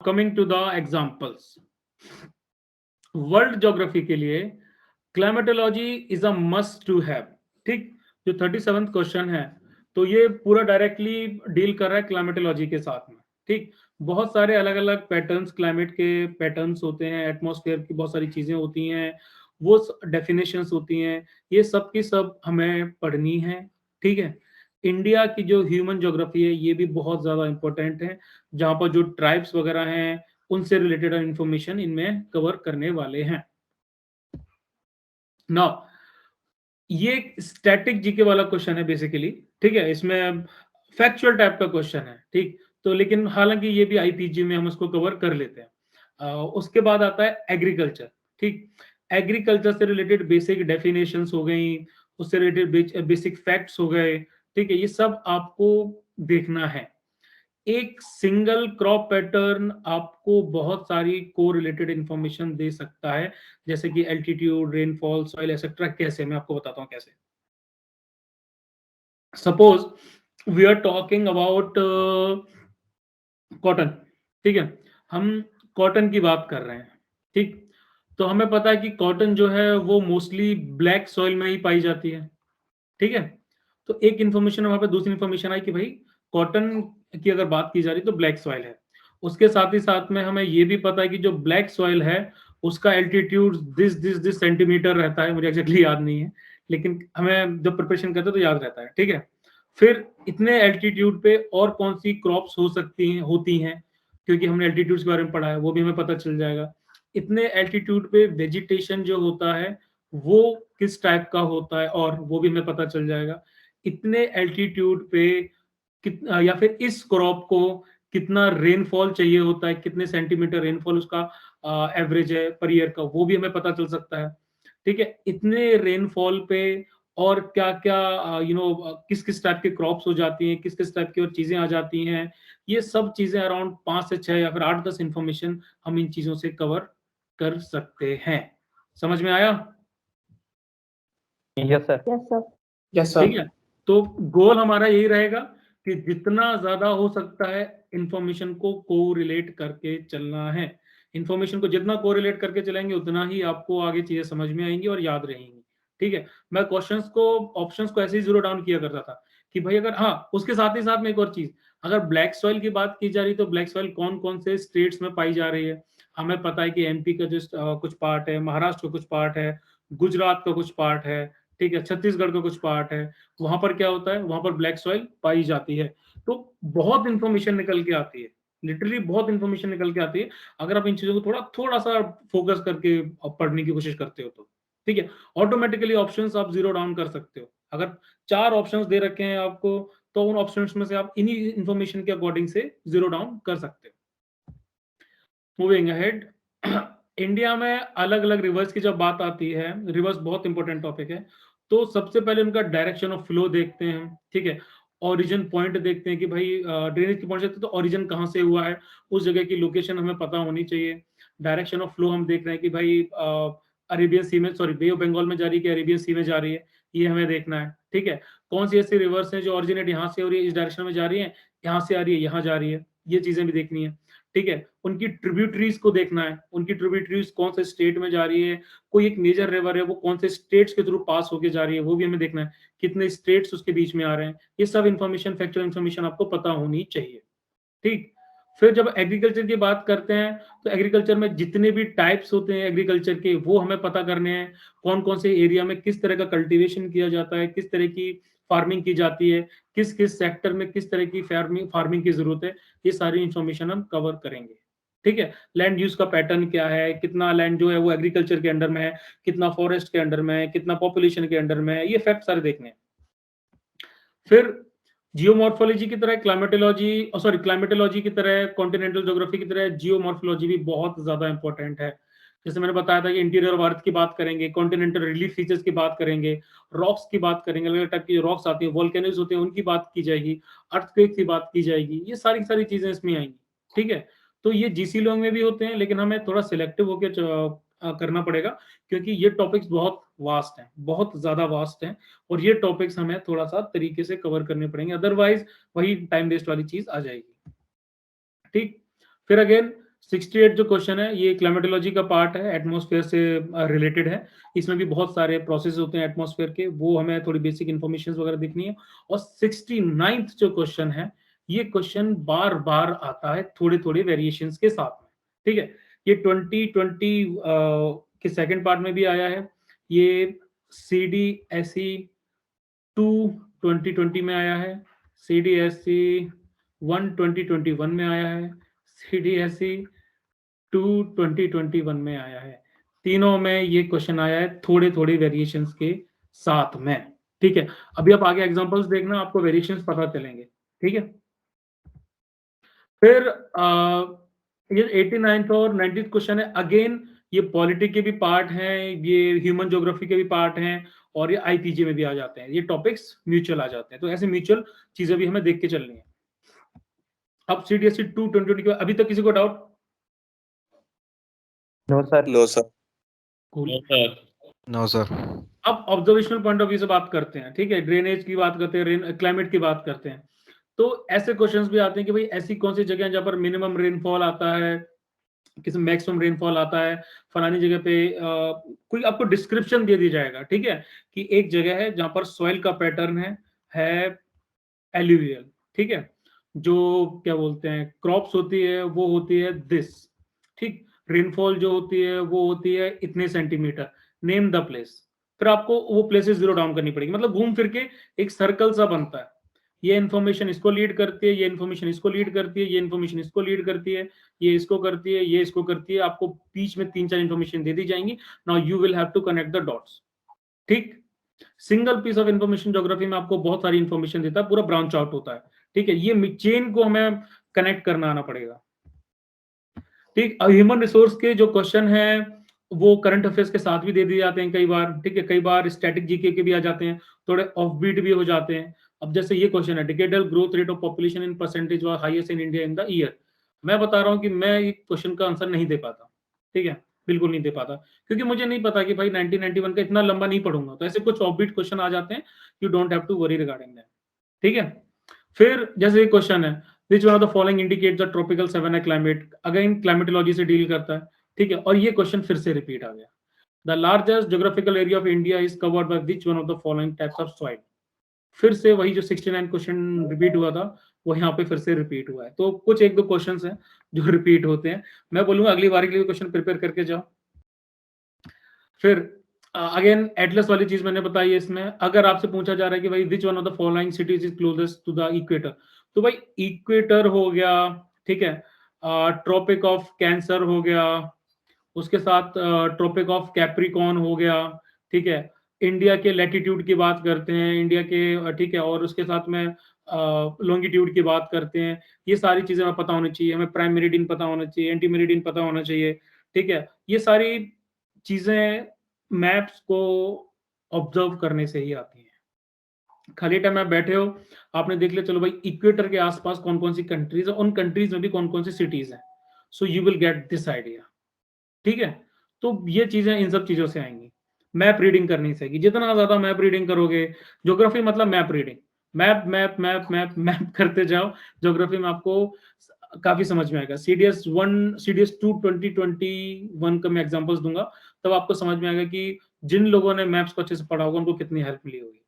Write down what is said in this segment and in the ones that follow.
Coming to the examples, world geography के लिए climatology is a must to have. ठीक, जो 37th क्वेश्चन है तो ये पूरा डायरेक्टली डील कर रहा है क्लाइमेटोलॉजी के साथ में। ठीक, बहुत सारे अलग अलग पैटर्न्स, क्लाइमेट के पैटर्न्स होते हैं, एटमॉस्फेयर की बहुत सारी चीजें होती हैं, वो डेफिनेशंस होती हैं, ये सब की सब हमें पढ़नी है। ठीक है, इंडिया की जो ह्यूमन ज्योग्राफी है ये भी बहुत ज्यादा इंपॉर्टेंट है, जहां पर जो ट्राइब्स वगैरह हैं उनसे रिलेटेड इंफॉर्मेशन इनमें कवर करने वाले हैं। नाउ ये स्टैटिक जीके वाला क्वेश्चन है बेसिकली। ठीक है, इसमें फैक्चुअल टाइप का क्वेश्चन है। ठीक, तो लेकिन हालांकि ये भी आईपीजी में हम उसको कवर कर लेते हैं। उसके बाद आता है एग्रीकल्चर। ठीक, एग्रीकल्चर से रिलेटेड बेसिक डेफिनेशंस हो गई, उससे रिलेटेड बेसिक फैक्ट्स हो गए। ठीक है, ये सब आपको देखना है। एक सिंगल क्रॉप पैटर्न आपको बहुत सारी को रिलेटेड इंफॉर्मेशन दे सकता है, जैसे कि एल्टीट्यूड, रेनफॉल, सॉइल एक्सेट्रा। कैसे, मैं आपको बताता हूं कैसे। Suppose we are talking about cotton. ठीक है, हम कॉटन की बात कर रहे हैं। ठीक, तो हमें पता है कि कॉटन जो है वो मोस्टली ब्लैक सॉइल में ही पाई जाती है। ठीक है, तो एक इंफॉर्मेशन वहां पे, दूसरी इंफॉर्मेशन आई कि भाई कॉटन की अगर बात की जा रही तो ब्लैक सॉइल है। उसके साथ ही साथ में हमें ये भी पता है कि जो ब्लैक सॉइल है उसका एल्टीट्यूड दिस सेंटीमीटर रहता है, मुझे एक्जैक्टली याद नहीं है, लेकिन हमें जब प्रिपरेशन करते हैं तो याद रहता है। ठीक है, फिर इतने एल्टीट्यूड पे और कौन सी क्रॉप्स हो सकती हैं, होती हैं, क्योंकि हमने एल्टीट्यूड के बारे में पढ़ा है, वो भी हमें पता चल जाएगा। इतने एल्टीट्यूड पे वेजिटेशन जो होता है वो किस टाइप का होता है, और वो भी हमें पता चल जाएगा। इतने एल्टीट्यूड पे कितना, या फिर इस क्रॉप को कितना रेनफॉल चाहिए होता है, कितने सेंटीमीटर रेनफॉल उसका एवरेज है पर ईयर का, वो भी हमें पता चल सकता है। ठीक है, इतने रेनफॉल पे और क्या क्या किस किस टाइप की क्रॉप्स हो जाती हैं, किस किस टाइप की और चीजें आ जाती हैं, ये सब चीजें अराउंड 5 से 6 या फिर 8-10 इंफॉर्मेशन हम इन चीजों से कवर कर सकते हैं। समझ में आया? Yes sir. Yes sir. Yes ठीक सर। है, तो गोल हमारा यही रहेगा कि जितना ज्यादा हो सकता है इंफॉर्मेशन को कोरिलेट करके चलना है। इंफॉर्मेशन को जितना कोरिलेट करके चलेंगे उतना ही आपको आगे चीजें समझ में आएंगी और याद रहेंगी। ठीक है, मैं क्वेश्चंस को, ऑप्शंस को ऐसे ही जीरो डाउन किया करता था कि भाई अगर, हाँ उसके साथ ही साथ में एक और चीज, अगर ब्लैक सॉइल की बात की जा रही तो ब्लैक सॉइल कौन कौन से स्टेट्स में पाई जा रही है। हमें पता है कि एमपी का जो कुछ पार्ट है, महाराष्ट्र का कुछ पार्ट है, गुजरात का कुछ पार्ट है, ठीक है, छत्तीसगढ़ का कुछ पार्ट है, वहां पर क्या होता है, वहां पर ब्लैक सॉइल पाई जाती है। तो बहुत इंफॉर्मेशन निकल के आती है, लिटरली बहुत इंफॉर्मेशन निकल के आती है, अगर आप इन चीजों को थोड़ा थोड़ा सा फोकस करके पढ़ने की कोशिश करते हो तो। ठीक है, ऑटोमेटिकली ऑप्शंस आप जीरो डाउन कर सकते हो। अगर 4 ऑप्शंस दे रखे हैं आपको तो उन ऑप्शंस में से आप इन्हीं इंफॉर्मेशन के अकॉर्डिंग से जीरो डाउन कर सकते हो। मूविंग अहेड, इंडिया में अलग अलग रिवर्स की जब बात आती है, रिवर्स बहुत इंपॉर्टेंट टॉपिक है, तो सबसे पहले उनका डायरेक्शन ऑफ फ्लो देखते हैं। ठीक है, ओरिजिन पॉइंट देखते हैं कि भाई ड्रेनेज की पॉइंट से तो ओरिजिन कहाँ से हुआ है, उस जगह की लोकेशन हमें पता होनी चाहिए। डायरेक्शन ऑफ फ्लो हम देख रहे हैं कि भाई अरेबियन सी में, सॉरी बे ऑफ बंगाल में जा रही है कि अरेबियन सी में जा रही है, ये हमें देखना है। ठीक है, कौन सी ऐसी रिवर्स हैं जो ओरिजिनेट यहाँ से हो रही है, इस डायरेक्शन में जा रही है, यहाँ से आ रही है, यहाँ जा रही है, ये चीजें भी देखनी है। ठीक है, उनकी ट्रिब्यूटरीज को देखना है, उनकी ट्रिब्यूटरीज कौन से स्टेट में जा रही है, कोई एक मेजर रिवर है वो कौन से स्टेट्स के थ्रू पास होके जा रही है, वो भी हमें देखना है, कितने स्टेट्स उसके बीच में आ रहे हैं, ये सब इंफॉर्मेशन, फैक्चुअल इंफॉर्मेशन आपको पता होनी चाहिए। ठीक, फिर जब एग्रीकल्चर की बात करते हैं तो एग्रीकल्चर में जितने भी टाइप्स होते हैं एग्रीकल्चर के वो हमें पता करने हैं, कौन कौन से एरिया में किस तरह का कल्टीवेशन किया जाता है, किस तरह की फार्मिंग की जाती है, किस किस सेक्टर में किस तरह की फार्मिंग की जरूरत है, ये सारी इंफॉर्मेशन हम कवर करेंगे। ठीक है, लैंड यूज का पैटर्न क्या है, कितना लैंड जो है वो एग्रीकल्चर के अंडर में है, कितना फॉरेस्ट के अंडर में है, कितना पॉपुलेशन के अंडर में है, ये फैक्ट सारे देखने हैं। फिर जियोमॉर्फोलॉजी की तरह क्लाइमेटोलॉजी, सॉरी क्लाइमेटोलॉजी की तरह, कॉन्टिनेंटल ज्योग्राफी की तरह जियोमॉर्फोलॉजी भी बहुत ज्यादा इंपॉर्टेंट है। जैसे मैंने बताया था कि इंटीरियर ऑफ अर्थ की बात करेंगे, कॉन्टिनेंटल रिलीफ फीचर्स की बात करेंगे, रॉक्स की बात करेंगे, अलग अलग टाइप की रॉक्स आती हैं, वोल्केनोज होते हैं, उनकी बात की जाएगी, अर्थक्वेक की बात की जाएगी, ये सारी सारी चीजें इसमें आएंगी। ठीक है, तो ये जीसी लॉन्ग में भी होते हैं, लेकिन हमें थोड़ा सिलेक्टिव होकर करना पड़ेगा, क्योंकि ये टॉपिक्स बहुत वास्ट हैं, बहुत ज्यादा वास्ट हैं, और ये टॉपिक्स हमें थोड़ा सा तरीके से कवर करने पड़ेंगे, अदरवाइज वही टाइम वेस्ट वाली चीज आ जाएगी। ठीक, फिर अगेन 68 जो क्वेश्चन है ये क्लाइमेटोलॉजी का पार्ट है, एटमॉस्फेयर से रिलेटेड है। इसमें भी बहुत सारे प्रोसेस होते हैं एटमॉस्फेयर के, वो हमें थोड़ी बेसिक इन्फॉर्मेशन वगैरह देखनी है। और 69th जो क्वेश्चन है, ये क्वेश्चन बार बार आता है थोड़े थोड़े वेरिएशंस के साथ में, ठीक है। ये 2020 के सेकंड पार्ट में भी आया है। ये CDSE 2 2020 में आया है, CDSE 1 2021 में आया है, CDSE 2 2021 में आया है। तीनों में ये क्वेश्चन आया है थोड़े थोड़े वेरिएशंस के साथ में, ठीक है। अभी आप आगे एग्जांपल्स देखना, आपको वेरिएशंस पता चलेंगे, ठीक है। फिर ये 89th और 90th क्वेश्चन है, अगेन ये पॉलिटी के भी पार्ट हैं, ये ह्यूमन ज्योग्राफी के भी पार्ट हैं, और ये आईपीजी में भी आ जाते हैं। ये टॉपिक्स म्यूचुअल आ जाते हैं, तो ऐसे म्यूचुअल चीजें भी हमें देख के चलनी है। अब CDSE 2 2020 के अभी तक किसी को डाउट? No sir. लो सर। Cool. No sir. अब ऑब्जर्वेशनल पॉइंट ऑफ व्यू से बात करते हैं, ठीक है। ड्रेनेज की बात करते हैं, क्लाइमेट की बात करते हैं। तो ऐसे क्वेश्चंस भी आते हैं कि भाई ऐसी कौन सी जगह है जहां पर मिनिमम रेनफॉल आता है, किसी मैक्सिमम रेनफॉल आता है, फलानी जगह पे कोई आपको डिस्क्रिप्शन दे दी जाएगा, ठीक है, कि एक जगह है जहां पर सॉइल का पैटर्न है एल्यूवियल, ठीक है। जो क्या बोलते हैं क्रॉप्स होती है वो होती है दिस, ठीक। रेनफॉल जो होती है वो होती है इतने सेंटीमीटर, नेम द प्लेस। फिर आपको वो प्लेसेस जीरो डाउन करनी पड़ेगी, मतलब घूम फिर के एक सर्कल सा बनता है। ये इन्फॉर्मेशन इसको लीड करती है, ये इन्फॉर्मेशन इसको लीड करती है, ये इन्फॉर्मेशन इसको लीड करती है, ये इसको करती है, ये इसको करती है। आपको बीच में 3-4 इन्फॉर्मेशन दे दी जाएंगी। Now you will have to connect the dots, ठीक। Single piece of information geography में आपको बहुत सारी इन्फॉर्मेशन देता है, पूरा ब्रांच आउट होता है, ठीक है। ये चेन को हमें कनेक्ट करना आना पड़ेगा, ठीक। ह्यूमन रिसोर्स के जो क्वेश्चन है वो करंट अफेयर्स के साथ भी दे दिए जाते हैं कई बार, ठीक है। कई बार स्टैटिक जीके के भी आ जाते हैं, थोड़े ऑफ बीट भी हो जाते हैं। अब जैसे ये क्वेश्चन है, decadal growth rate of population in percentage और highest in India in the year. मैं बता रहा हूँ कि मैं ये क्वेश्चन का आंसर नहीं दे पाता, ठीक है, बिल्कुल नहीं दे पाता, क्योंकि मुझे नहीं पता कि भाई 1991 का इतना लंबा नहीं पढ़ूंगा। तो ऐसे कुछ ऑफ बीट क्वेश्चन आ जाते हैं, you don't have to worry regarding that, ठीक है। फिर जैसे ये क्वेश्चन है, which one of the following indicates the tropical savanna climate, again climatology से डील करता है, ठीक है। और ये क्वेश्चन फिर से रिपीट आ गया, the largest geographical area of India is covered by which one of the following types of soil. फिर से वही जो 69 क्वेश्चन रिपीट हुआ था वो यहाँ पे फिर से रिपीट हुआ है। तो कुछ एक दो क्वेश्चंस हैं जो रिपीट होते हैं, मैं बोलूंगा अगली बार के लिए क्वेश्चन प्रिपेयर करके जाओ। फिर अगेन एटलस वाली चीज मैंने बताई है। इसमें अगर आपसे पूछा जा रहा है कि भाई which one of the following cities is closest to the equator, तो भाई इक्वेटर हो गया, ठीक है, ट्रॉपिक ऑफ कैंसर हो गया, उसके साथ ट्रॉपिक ऑफ कैप्रिकॉन हो गया, ठीक है। इंडिया के लैटिट्यूड की बात करते हैं, इंडिया के ठीक है, और उसके साथ में लॉन्गिट्यूड की बात करते हैं। ये सारी चीजें हमें पता होनी चाहिए, हमें प्राइम मेरिडियन पता होना चाहिए, एंटी मेरिडियन पता होना चाहिए, ठीक है। ये सारी चीजें मैप्स को ऑब्जर्व करने से ही आती हैं। खाली टाइम में बैठे हो, आपने देख लिया चलो भाई इक्वेटर के आसपास कौन कौन सी कंट्रीज है, उन कंट्रीज में भी कौन कौन सी सिटीज हैं, so you will get this idea, ठीक है। तो ये चीजें इन सब चीजों से आएंगी। मैप रीडिंग करनी चाहिए, जितना ज्यादा मैप रीडिंग करोगे, ज्योग्राफी मतलब map reading, map map map map map करते जाओ, ज्योग्राफी में आपको काफी समझ में आएगा। CDS 1 CDS 2 2021 का मैं एग्जांपल्स दूंगा, तब आपको समझ में आएगा कि जिन लोगों ने मैप्स को अच्छे से पढ़ा होगा उनको कितनी हेल्प मिली होगी।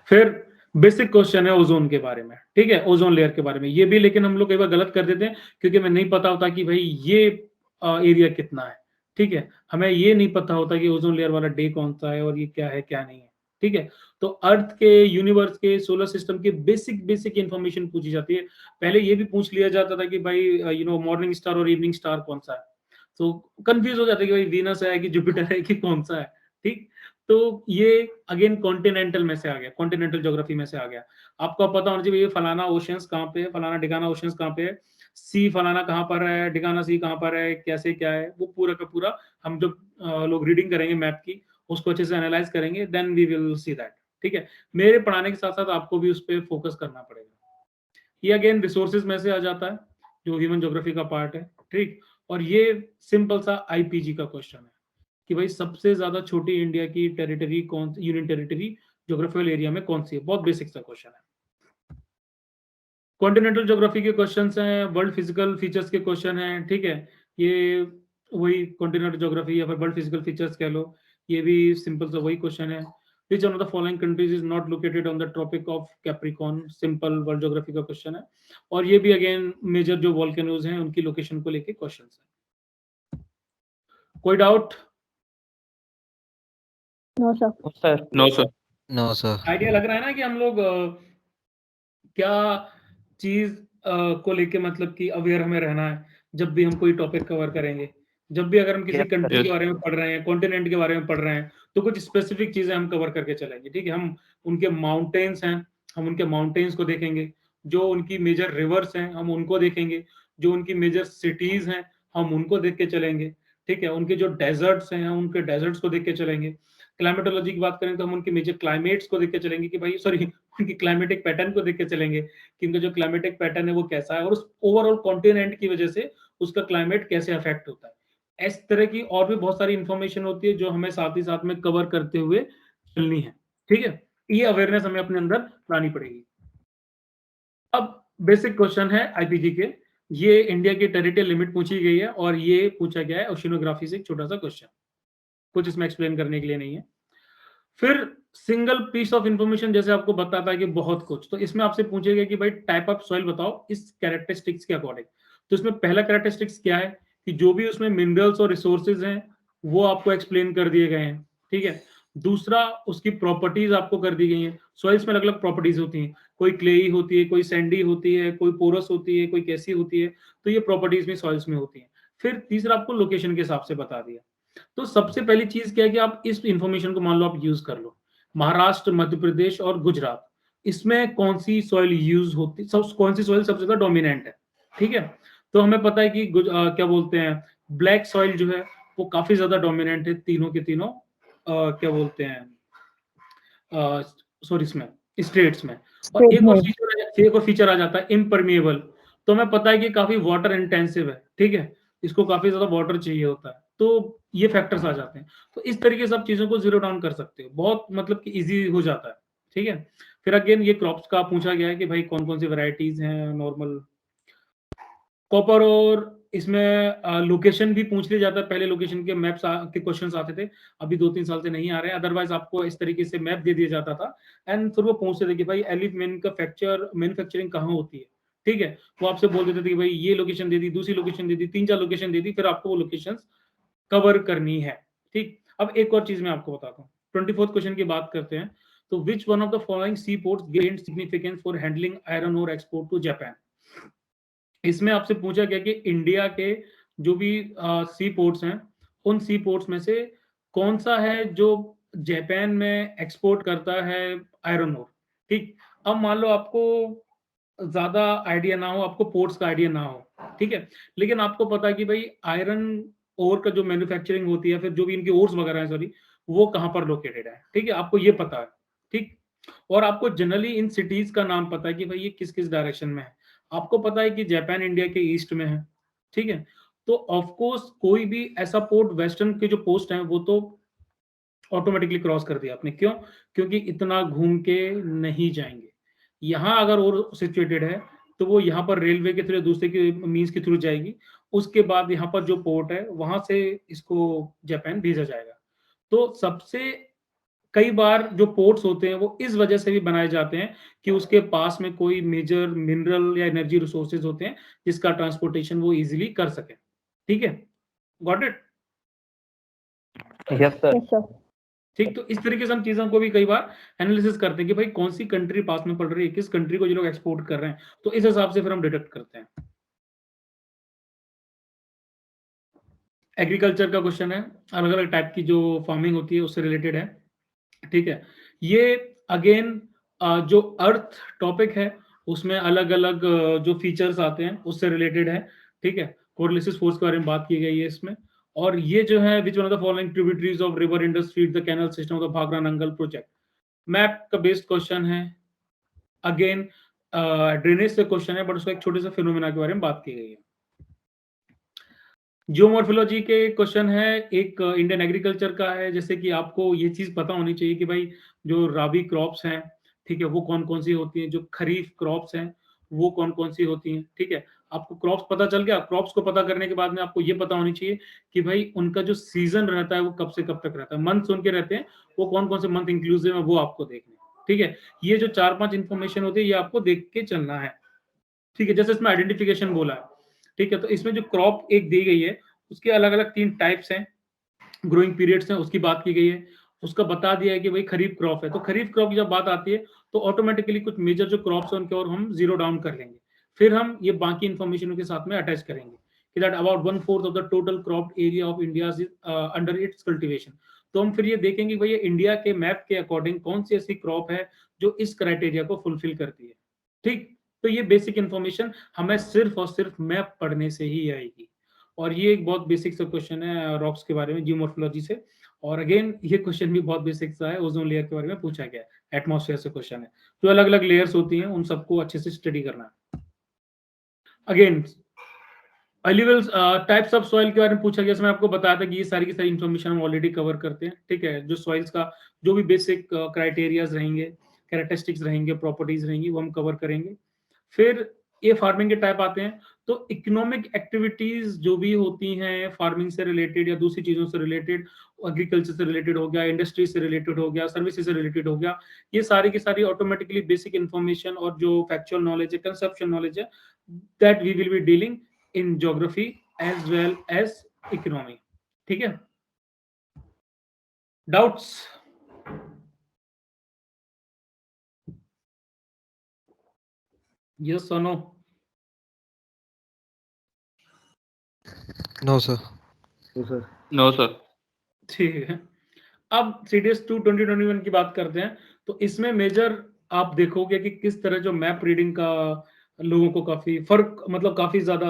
फिर बेसिक क्वेश्चन है ओजोन के बारे में, ठीक है, ओजोन लेयर के बारे में। ये भी लेकिन हम लोग कई बार गलत कर देते हैं, क्योंकि हमें नहीं पता होता कि भाई ये एरिया कितना है, ठीक है। हमें ये नहीं पता होता कि ओजोन लेयर वाला डे कौन सा है और ये क्या है क्या नहीं है, ठीक है। तो अर्थ के, यूनिवर्स के, सोलर सिस्टम के बेसिक बेसिक इंफॉर्मेशन पूछी जाती है। पहले ये भी पूछ लिया जाता था कि भाई मॉर्निंग स्टार और इवनिंग स्टार कौन सा है, तो कंफ्यूज हो जाते कि भाई वीनस है कि जुपिटर है कि कौन सा है, ठीक। तो ये अगेन कॉन्टिनेंटल में से आ गया, कॉन्टिनेंटल ज्योग्राफी में से आ गया। आपको पता होना चाहिए ये फलाना ओशंस कहाँ पे है, फलाना डिगाना ओशंस कहाँ पे है, सी फलाना कहाँ पर है, डिगाना सी कहाँ पर है, कैसे क्या है, वो पूरा का पूरा हम जब लोग रीडिंग करेंगे मैप की, उसको अच्छे से एनालाइज करेंगे, then we will see that, ठीक है। मेरे पढ़ाने के साथ साथ आपको भी उस पर फोकस करना पड़ेगा। ये अगेन रिसोर्सेज में से आ जाता है, जो ह्यूमन ज्योग्राफी का पार्ट है, ठीक। और ये सिंपल सा आईपीजी का क्वेश्चन है कि भाई सबसे ज्यादा छोटी इंडिया की टेरिटरी कौन, यूनियन टेरिटरी ज्योग्राफिकल एरिया में कौन सी है, बहुत बेसिक सा क्वेश्चन है। कॉन्टिनेंटल ज्योग्राफी के क्वेश्चंस हैं, वर्ल्ड फिजिकल फीचर्स के क्वेश्चन हैं, ठीक है। ये वही कॉन्टिनेंटल ज्योग्राफी या फिर वर्ल्ड फिजिकल फीचर्स कह लो, ये भी सिंपल सा वही क्वेश्चन है। Which one of the following countries is not located on the tropic of Capricorn, simple world geography का क्वेश्चन है। और ये भी अगेन मेजर जो वॉल्केनोज हैं उनकी लोकेशन को लेके क्वेश्चन है। कोई doubt? No sir. No sir. No sir. Idea लग रहा है ना कि हम लोग क्या चीज को लेके मतलब कि अवेयर हमें रहना है जब भी हम कोई टॉपिक कवर करेंगे। जब भी अगर हम किसी Yes, कंट्री yes. के बारे में पढ़ रहे हैं, कॉन्टिनेंट के बारे में पढ़ रहे हैं, तो कुछ स्पेसिफिक चीजें हम कवर करके चलेंगे, ठीक है। हम उनके माउंटेन्स हैं, हम उनके माउंटेन्स को देखेंगे। जो उनकी मेजर रिवर्स हैं हम उनको देखेंगे। जो उनकी मेजर सिटीज हैं हम उनको देख के चलेंगे, ठीक है। उनके जो डेजर्ट्स हैं हम उनके डेजर्ट्स को देख के चलेंगे। क्लाइमेटोलॉजी की बात करें तो हम उनके मेजर क्लाइमेट्स को देख के चलेंगे कि भाई सॉरी उनकी क्लाइमेटिक पैटर्न को देख के चलेंगे कि उनका जो क्लाइमेटिक पैटर्न है वो कैसा है और उस ओवरऑल कॉन्टिनेंट की वजह से उसका क्लाइमेट कैसे अफेक्ट होता है। इस तरह की और भी बहुत सारी इंफॉर्मेशन होती है जो हमें साथ ही साथ में कवर करते हुए चलनी है, ठीक है। ये अवेयरनेस हमें अपने अंदर लानी पड़ेगी। अब बेसिक क्वेश्चन है आईपीजी के, ये इंडिया की टेरिटोरियल लिमिट पूछी गई है और ये पूछा गया है ओशिनोग्राफी से एक छोटा सा क्वेश्चन, कुछ इसमें एक्सप्लेन करने के लिए नहीं है। फिर सिंगल पीस ऑफ इंफॉर्मेशन जैसे आपको बताता है कि बहुत कुछ, तो इसमें आपसे पूछेगा कि भाई टाइप ऑफ सॉइल बताओ इस कैरेक्टरिस्टिक्स के अकॉर्डिंग। तो इसमें पहला कैरेक्टरिस्टिक्स क्या है कि जो भी उसमें मिनरल्स और रिसोर्सेज हैं वो आपको एक्सप्लेन कर दिए गए हैं, ठीक है। दूसरा उसकी प्रॉपर्टीज आपको कर दी गई हैं। सॉइल्स में अलग अलग प्रॉपर्टीज होती हैं, कोई क्लेई होती है, कोई सैंडी होती है, कोई पोरस होती है, कोई कैसी होती है, तो ये प्रॉपर्टीज भी सॉइल्स में होती हैं। फिर तीसरा आपको लोकेशन के हिसाब से बता दिया। तो सबसे पहली चीज क्या है कि आप इस इंफॉर्मेशन को मान लो आप यूज कर लो, महाराष्ट्र, मध्य प्रदेश और गुजरात, इसमें कौन सी सॉइल यूज होती, कौन सी सॉइल सबसे ज्यादा डोमिनेंट है, ठीक है। तो हमें पता है कि क्या बोलते हैं, ब्लैक सॉइल जो है वो काफी ज्यादा डोमिनेंट है तीनों के तीनों क्या बोलते हैं सॉरी इसमें स्टेट्स में। और एक और फीचर आ जाता है इम्परमिएबल। तो हमें पता है कि काफी वाटर इंटेंसिव है, ठीक है, इसको काफी ज्यादा वाटर चाहिए होता है, तो ये फैक्टर्स आ जाते हैं। तो इस तरीके से आप चीजों को जीरो डाउन कर सकते हो, बहुत मतलब कि इजी हो जाता है, ठीक है। फिर अगेन ये क्रॉप्स का पूछा गया है कि भाई कौन कौन सी वैरायटीज हैं नॉर्मल कॉपर, और इसमें लोकेशन भी पूछ लिया जाता है। पहले लोकेशन के मैप्स के क्वेश्चंस आते थे, अभी 2-3 साल से नहीं आ रहे हैं। अदरवाइज आपको इस तरीके से मैप दे दिया जाता था एंड फिर वो पूछते थे कि भाई एलिमेंट का मैन्युफैक्चरिंग कहाँ होती है, ठीक है। वो आपसे बोल देते थे कि भाई ये लोकेशन दे दी, दूसरी लोकेशन दे दी, 3-4 लोकेशन दे दी, फिर आपको वो लोकेशन कवर करनी है, ठीक। अब एक और चीज मैं आपको बताता हूँ, 24th क्वेश्चन की बात करते हैं। तो which one of the following sea ports gained significance for handling iron ore export to Japan. इसमें आपसे पूछा गया कि इंडिया के जो भी सी पोर्ट्स हैं उन सी पोर्ट्स में से कौन सा है जो जापान में एक्सपोर्ट करता है आयरन ओर, ठीक। अब मान लो आपको ज्यादा आइडिया ना हो, आपको पोर्ट्स का आइडिया ना हो, ठीक है, लेकिन आपको पता है कि भाई आयरन ओर का जो मैन्युफैक्चरिंग होती है, फिर जो भी इनकी ओर्स वगैरह है सॉरी, वो कहाँ पर लोकेटेड है, ठीक है, आपको ये पता है, ठीक। और आपको जनरली इन सिटीज का नाम पता है कि भाई ये किस किस डायरेक्शन में है। आपको पता है कि जापान इंडिया के ईस्ट में है, ठीक है। तो ऑफ कोर्स कोई भी ऐसा पोर्ट वेस्टर्न के जो पोस्ट हैं वो तो ऑटोमेटिकली क्रॉस कर दिया आपने, क्यों? क्योंकि इतना घूम के नहीं जाएंगे। यहाँ अगर और सिचुएटेड है तो वो यहाँ पर रेलवे के थ्रू, दूसरे के मीन्स के थ्रू जाएगी, उसके बाद यहाँ पर जो पोर्ट है वहां से इसको जापान भेजा जाएगा। तो सबसे कई बार जो पोर्ट्स होते हैं वो इस वजह से भी बनाए जाते हैं कि उसके पास में कोई मेजर मिनरल या एनर्जी रिसोर्सेज होते हैं जिसका ट्रांसपोर्टेशन वो इजीली कर सके, ठीक है। Got it? Yes sir. Yes sir. ठीक, तो इस तरीके से हम चीजों को भी कई बार एनालिसिस करते हैं कि भाई कौन सी कंट्री पास में पड़ रही है, किस कंट्री को जो लोग एक्सपोर्ट कर रहे हैं, तो इस हिसाब से फिर हम डिटेक्ट करते हैं। एग्रीकल्चर का क्वेश्चन है, अलग अलग टाइप की जो फार्मिंग होती है उससे रिलेटेड है, ठीक है। ये अगेन जो अर्थ टॉपिक है उसमें अलग अलग जो फीचर्स आते हैं उससे रिलेटेड है, ठीक है। कोरिलेसिस फोर्स के बारे में बात की गई है इसमें। और ये जो है which one of the following tributaries of river Indus feed the canal system of the Bhakra Nangal project. Map का बेस्ड क्वेश्चन है, अगेन ड्रेनेज से क्वेश्चन है बट उसका एक छोटे से फिनोमेना के बारे में बात की गई है। जियोमॉर्फोलॉजी के क्वेश्चन है, एक इंडियन एग्रीकल्चर का है, जैसे कि आपको ये चीज पता होनी चाहिए कि भाई जो राबी क्रॉप्स हैं, ठीक है, वो कौन कौन सी होती हैं, जो खरीफ क्रॉप्स हैं वो कौन कौन सी होती हैं, ठीक है। आपको क्रॉप्स पता चल गया, क्रॉप्स को पता करने के बाद में आपको ये पता होनी चाहिए कि भाई उनका जो सीजन रहता है वो कब से कब तक रहता है, मंथ्स उनके रहते हैं, वो कौन कौन से मंथ इंक्लूसिव है वो आपको देखने हैं, ठीक है। ये जो 4-5 इंफॉर्मेशन होती है ये आपको देख के चलना है, ठीक है। जैसे इसमें आइडेंटिफिकेशन बोला है, ठीक है, तो इसमें जो क्रॉप एक दी गई है उसके अलग अलग 3 टाइप्स हैं, ग्रोइंग पीरियड्स हैं उसकी बात की गई है, उसका बता दिया है कि भाई खरीफ क्रॉप है, तो खरीफ क्रॉप की जब बात आती है तो ऑटोमेटिकली कुछ मेजर जो क्रॉप्स हैं उनके और हम जीरो डाउन कर लेंगे, फिर हम ये बाकी इंफॉर्मेशन के साथ में अटैच करेंगे कि that about 1/4 of the total crop area of India is under its cultivation. तो हम फिर ये देखेंगे भाई इंडिया के मैप के अकॉर्डिंग कौन सी ऐसी क्रॉप है जो इस क्राइटेरिया को फुलफिल करती है, ठीक। तो ये बेसिक इंफॉर्मेशन हमें सिर्फ और सिर्फ मैप पढ़ने से ही आएगी, और ये एक बहुत बेसिक सा क्वेश्चन है रॉक्स के बारे में, जियोमॉर्फोलॉजी से। और अगेन ये क्वेश्चन भी बहुत बेसिक सा है, ओजोन लेयर के बारे में पूछा गया है, एटमॉस्फेयर से क्वेश्चन है, जो अलग अलग लेयर्स होती हैं उन सबको अच्छे से स्टडी करना है। अगेन एलिवल्स टाइप्स ऑफ सॉइल के बारे में पूछा गया, इसमें आपको बताया था कि ये सारी की सारी इन्फॉर्मेशन हम ऑलरेडी कवर करते हैं, ठीक है। जो सॉइल्स का जो भी बेसिक क्राइटेरियाज रहेंगे, कैरेक्टरिस्टिक्स रहेंगे, प्रॉपर्टीज रहेंगी, वो हम कवर करेंगे। फिर ये फार्मिंग के टाइप आते हैं, तो इकोनॉमिक एक्टिविटीज जो भी होती हैं फार्मिंग से रिलेटेड या दूसरी चीजों से रिलेटेड, एग्रीकल्चर से रिलेटेड हो गया, इंडस्ट्री से रिलेटेड हो गया, सर्विसेज से रिलेटेड हो गया, ये सारी की सारी ऑटोमेटिकली बेसिक इंफॉर्मेशन और जो फैक्चुअल नॉलेज है, कंसेप्चुअल नॉलेज है, that we will be dealing in geography as well as economy, ठीक है। डाउट्स? यस और no? No sir. No sir. ठीक है। अब सीडीएस 2 2021 की बात करते हैं, तो इसमें मेजर आप देखोगे कि किस तरह जो मैप रीडिंग का लोगों को काफी फर्क, मतलब काफी ज्यादा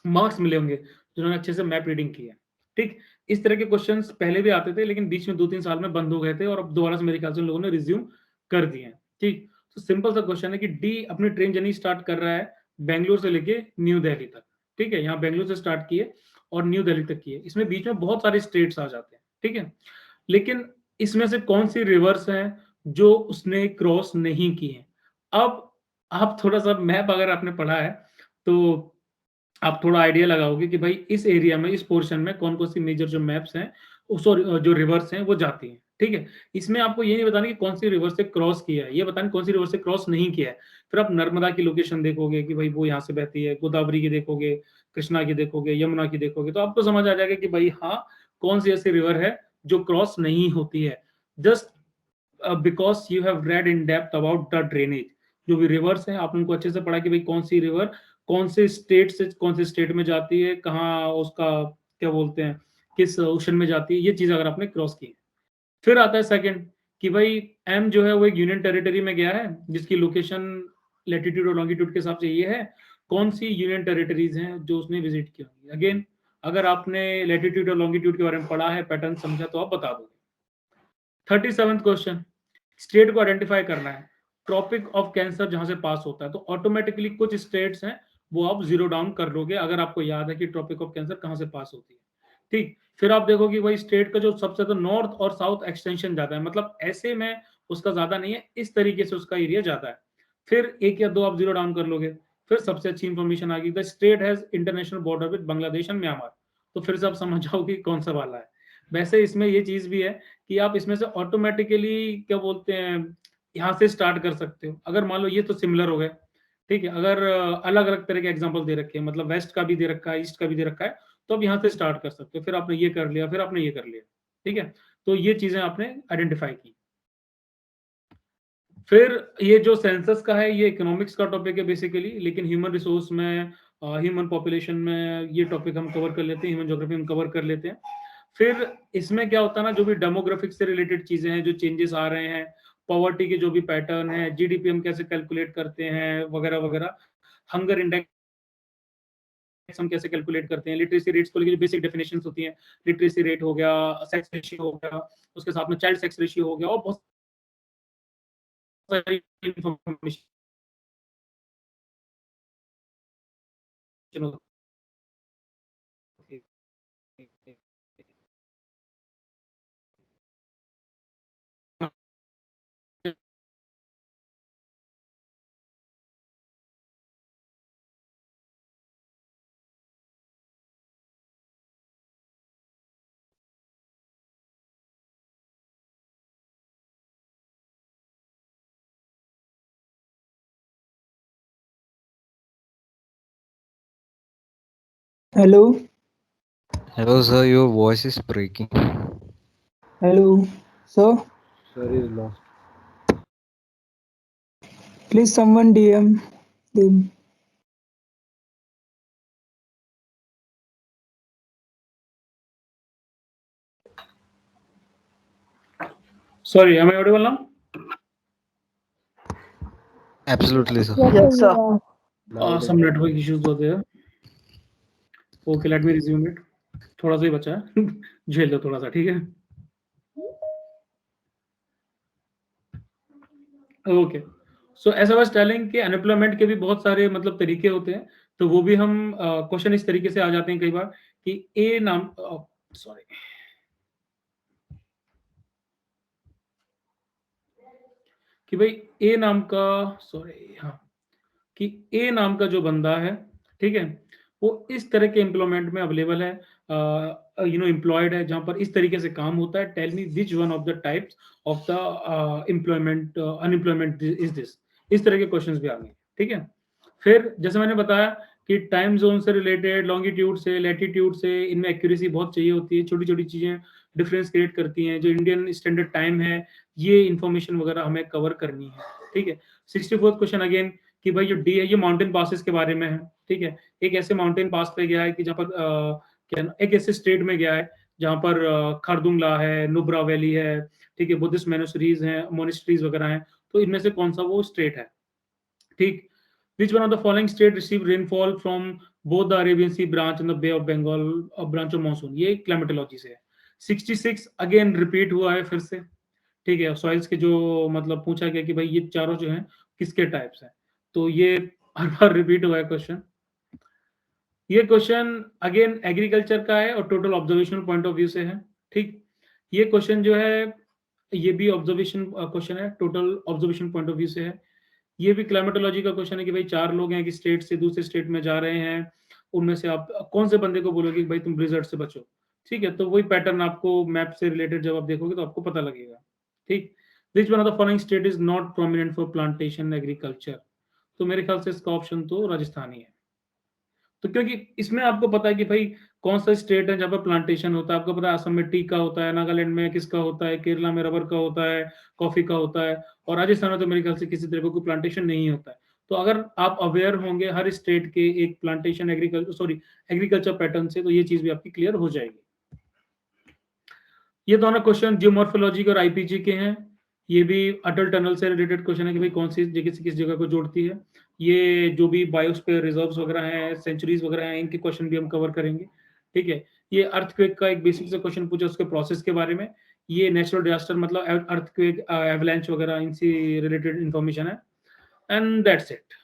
मार्क्स मिले होंगे जिन्होंने अच्छे से मैप रीडिंग की है, ठीक। इस तरह के क्वेश्चंस पहले भी आते थे लेकिन बीच में 2-3 साल में बंद हो गए थे, और अब दोबारा से मेरे ख्याल से लोगों ने रिज्यूम कर दिए हैं, ठीक। तो सिंपल सा क्वेश्चन है कि डी अपनी ट्रेन जर्नी स्टार्ट कर रहा है बेंगलोर से लेके न्यू दिल्ली तक, ठीक है। यहाँ बेंगलोर से स्टार्ट किए और न्यू दिल्ली तक किए, इसमें बीच में बहुत सारे स्टेट्स आ जाते हैं, ठीक है। लेकिन इसमें से कौन सी रिवर्स हैं जो उसने क्रॉस नहीं की है? अब आप थोड़ा सा मैप अगर आपने पढ़ा है तो आप थोड़ा आइडिया लगाओगे कि भाई इस एरिया में, इस पोर्शन में कौन कौन सी मेजर जो मैप्स हैं, सॉरी जो रिवर्स हैं वो जाती हैं, ठीक है। इसमें आपको ये नहीं बताना कि कौन सी रिवर से क्रॉस किया है, ये बताना कौन सी रिवर से क्रॉस नहीं किया है। फिर आप नर्मदा की लोकेशन देखोगे कि भाई वो यहाँ से बहती है, गोदावरी की देखोगे, कृष्णा की देखोगे, यमुना की देखोगे, तो आपको समझ आ जाएगा कि भाई हाँ कौन सी ऐसी रिवर है जो क्रॉस नहीं होती है। Just because you have read in depth about the drainage, जो भी रिवर्स हैं आपने उनको अच्छे से पढ़ा कि भाई कौन सी रिवर कौन से स्टेट से कौन से स्टेट में जाती है, कहाँ उसका क्या बोलते हैं, किस ओशन में जाती है, ये चीज अगर आपने क्रॉस की है। फिर आता है सेकंड कि भाई एम जो है वो एक यूनियन टेरिटरी में गया है जिसकी लोकेशन लेटीट्यूड और लॉन्गिट्यूड के हिसाब से ये है, कौन सी यूनियन टेरिटरीज हैं जो उसने विजिट की होंगी। अगेन अगर आपने लेटीट्यूड और लॉन्गिट्यूड के बारे में पढ़ा है, पैटर्न समझा, तो आप बता दोगे। 37th क्वेश्चन, स्टेट को आइडेंटिफाई करना है, ट्रॉपिक ऑफ कैंसर जहां से पास होता है, तो ऑटोमेटिकली कुछ स्टेट्स हैं वो आप जीरो डाउन कर लोगे अगर आपको याद है कि ट्रॉपिक ऑफ कैंसर कहां से पास होती है, ठीक। फिर आप देखोगे भाई स्टेट का जो सबसे तो नॉर्थ और साउथ एक्सटेंशन ज्यादा है, मतलब ऐसे में उसका ज्यादा नहीं है, इस तरीके से उसका एरिया ज्यादा है। फिर एक या दो आप जीरो डाउन कर लोगे। फिर सबसे अच्छी इंफॉर्मेशन आ गई, the state has international border with Bangladesh and Myanmar, तो फिर से आप समझ जाओगे कौन सा वाला है। वैसे इसमें ये चीज भी है कि आप इसमें से ऑटोमेटिकली क्या बोलते हैं यहाँ से स्टार्ट कर सकते हो, अगर मान लो ये तो सिमिलर हो गए, ठीक है। अगर अलग अलग तरह के एग्जांपल दे रखे हैं, मतलब वेस्ट का भी दे रखा है, ईस्ट का भी दे रखा है, तो आप यहाँ से स्टार्ट कर सकते हो, फिर आपने ये कर लिया, फिर आपने ये कर लिया, ठीक है। तो ये चीजें आपने आइडेंटिफाई की। फिर ये जो सेंसस का है ये इकोनॉमिक्स का टॉपिक है बेसिकली, लेकिन ह्यूमन रिसोर्स में, ह्यूमन पॉपुलेशन में ये टॉपिक हम कवर कर लेते हैं, ह्यूमन ज्योग्राफी हम कवर कर लेते हैं। फिर इसमें क्या होता है ना, जो भी डेमोग्राफिक से रिलेटेड चीजें हैं, जो चेंजेस आ रहे हैं, पॉवर्टी के जो भी पैटर्न है, जीडीपी हम कैसे कैलकुलेट करते हैं वगैरह वगैरह, हंगर इंडेक्स हम कैसे कैलकुलेट करते हैं, लिटरेसी रेट्स को लेकर जो बेसिक डेफिनेशंस होती हैं, लिटरेसी रेट हो गया, सेक्स रेशियो हो गया, उसके साथ में चाइल्ड सेक्स रेशियो हो गया, और बहुत सारी इंफॉर्मेशन होती है। Hello, Hello, sir. Your voice is breaking. hello, sir. Sir is lost. Please someone DM them. Sorry, am I audible now? Absolutely, sir. Yes, sir. Loud Some and network issues were there. Okay, let me resume it. थोड़ा सा ही बचा है झेल लो थोड़ा सा, ठीक है? Okay, so as I was telling कि अनएम्प्लॉयमेंट के भी बहुत सारे मतलब तरीके होते हैं, तो वो भी हम क्वेश्चन इस तरीके से आ जाते हैं कई बार कि ए नाम सॉरी कि भाई ए नाम का हाँ कि ए नाम का जो बंदा है, ठीक है, वो इस तरह के एम्प्लॉयमेंट में अवेलेबल है, एम्प्लॉयड है, जहां पर इस तरीके से काम होता है। Tell me which one of the types of the employment unemployment is this. इस तरह के क्वेश्चंस भी आएंगे, ठीक है। फिर जैसे मैंने बताया कि टाइम जोन से रिलेटेड, लॉन्गिट्यूड से, लैटिट्यूड से, इनमें एक्यूरेसी बहुत चाहिए होती है। छोटी छोटी चीजें डिफरेंस क्रिएट करती हैं। जो इंडियन स्टैंडर्ड टाइम है, ये इन्फॉर्मेशन वगैरह हमें कवर करनी है, ठीक है। 64th क्वेश्चन अगेन कि भाई जो डी है ये माउंटेन पासेस के बारे में है, ठीक है। एक ऐसे माउंटेन पास पे गया है कि जहाँ पर क्या एक ऐसे स्टेट में गया है जहाँ पर खारदुंगला है, नुब्रा वैली है, ठीक है, बुद्धिस्ट मोनेस्ट्रीज हैं, मोनेस्ट्रीज वगैरह हैं। तो इनमें से कौन सा वो स्टेट है, ठीक। Which one of the following state received rainfall from both the Arabian Sea branch and the Bay of Bengal branch of monsoon? ये क्लाइमेटोलॉजी से है। 66 अगेन रिपीट हुआ है फिर से, ठीक है। सॉइल्स के जो मतलब पूछा गया कि भाई ये चारों जो हैं किसके टाइप्स हैं, तो ये हर बार रिपीट हुआ है क्वेश्चन। ये क्वेश्चन अगेन एग्रीकल्चर का है और total observational point of view से है, ठीक। ये क्वेश्चन जो है ये भी ऑब्जर्वेशन क्वेश्चन है, total observation point of view से है। ये भी क्लाइमेटोलॉजी का क्वेश्चन है कि भाई 4 लोग हैं कि स्टेट से दूसरे स्टेट में जा रहे हैं, उनमें से आप कौन से बंदे को बोलोगे कि भाई तुम ब्लिजर्ड से बचो, ठीक है। तो वही पैटर्न आपको मैप से रिलेटेड जब आप देखोगे तो आपको पता लगेगा, ठीक। विच one of the following state is not prominent for plantation agriculture? तो मेरे ख्याल से इसका ऑप्शन तो राजस्थान ही है। तो क्योंकि इसमें आपको पता है कि भाई कौन सा स्टेट है जहाँ पर प्लांटेशन होता है। आपको पता है असम में टी का होता है, नागालैंड में किसका होता है, केरला में रबर का होता है, कॉफी का होता है, और राजस्थान में तो मेरे ख्याल से किसी तरह का कोई प्लांटेशन नहीं होता है। तो अगर आप अवेयर होंगे हर स्टेट के एक प्लांटेशन एग्रीकल्चर पैटर्न से, तो ये चीज भी आपकी क्लियर हो जाएगी। ये दोनों क्वेश्चन जियोमॉर्फोलॉजी के और आईपीजी के हैं। ये भी अटल टनल से रिलेटेड क्वेश्चन है कि भाई कौन सी जगह से किस जगह को जोड़ती है। ये जो भी बायोस्फीयर रिजर्व्स वगैरह हैं, सेंचुरीज वगैरह हैं, इनके क्वेश्चन भी हम कवर करेंगे, ठीक है। ये अर्थक्वेक का एक बेसिक से क्वेश्चन पूछा, उसके प्रोसेस के बारे में। ये नेचुरल डिजास्टर मतलब अर्थक्वेक, एवलांच वगैरह, इनसे रिलेटेड इंफॉर्मेशन है। And that's it.